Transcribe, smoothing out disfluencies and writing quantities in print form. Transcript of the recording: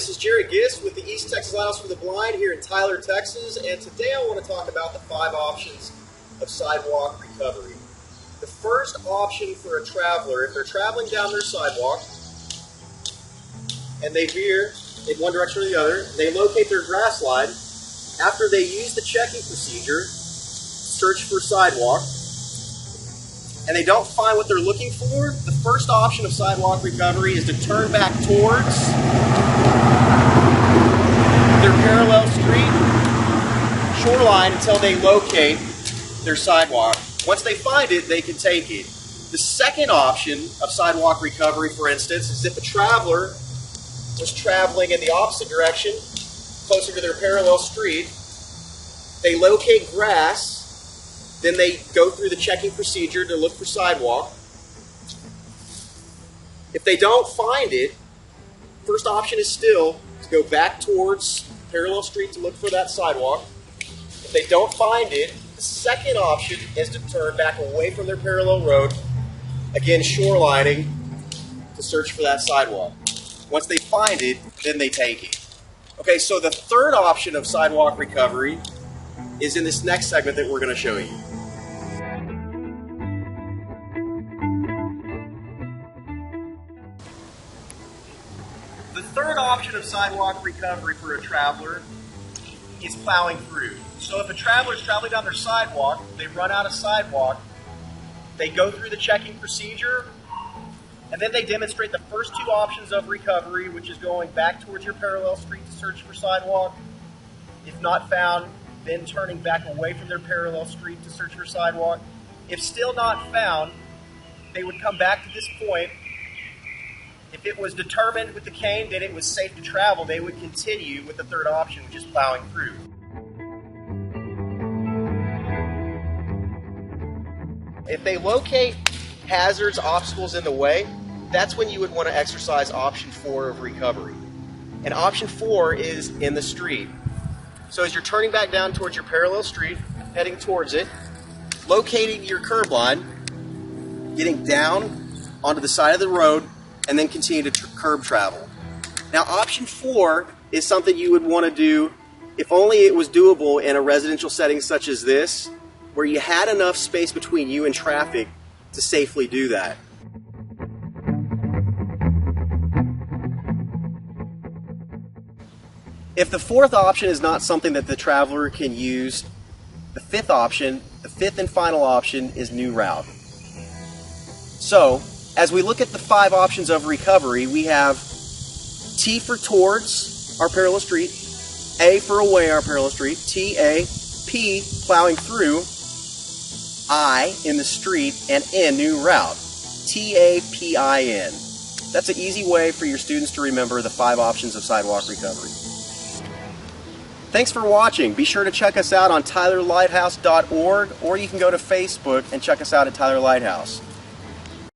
this is Jarret Gist with the East Texas Lighthouse for the Blind here in Tyler, Texas, and today I want to talk about the 5 options of sidewalk recovery. The first option for a traveler, if they're traveling down their sidewalk and they veer in one direction or the other, they locate their grass line. After they use the checking procedure, search for sidewalk, and they don't find what they're looking for, the first option of sidewalk recovery is to turn back towards their parallel street shoreline until they locate their sidewalk. Once they find it, they can take it. The second option of sidewalk recovery, for instance, is if a traveler was traveling in the opposite direction, closer to their parallel street, they locate grass, then they go through the checking procedure to look for sidewalk. If they don't find it, first option is still to go back towards parallel street to look for that sidewalk. If they don't find it, the second option is to turn back away from their parallel road, again shorelining, to search for that sidewalk. Once they find it, then they take it. Okay, so the third option of sidewalk recovery is in this next segment that we're going to show you. The third option of sidewalk recovery for a traveler is plowing through. So if a traveler is traveling down their sidewalk, they run out of sidewalk, they go through the checking procedure, and then they demonstrate the first 2 options of recovery, which is going back towards your parallel street to search for sidewalk. If not found, then turning back away from their parallel street to search for sidewalk. If still not found, they would come back to this point. If it was determined with the cane that it was safe to travel, they would continue with the third option, which is plowing through. If they locate hazards, obstacles in the way, that's when you would want to exercise option 4 of recovery. And option 4 is in the street. So as you're turning back down towards your parallel street, heading towards it, locating your curb line, getting down onto the side of the road, and then continue to curb travel. Now option 4 is something you would want to do if only it was doable in a residential setting such as this, where you had enough space between you and traffic to safely do that. If the 4th option is not something that the traveler can use, the 5th option, the 5th and final option, is new route. So, as we look at the 5 options of recovery, we have T for towards our parallel street, A for away our parallel street, T-A, P, plowing through, I, in the street, and N, new route, T-A-P-I-N. That's an easy way for your students to remember the 5 options of sidewalk recovery. Thanks for watching. Be sure to check us out on tylerlighthouse.org, or you can go to Facebook and check us out at Tyler Lighthouse.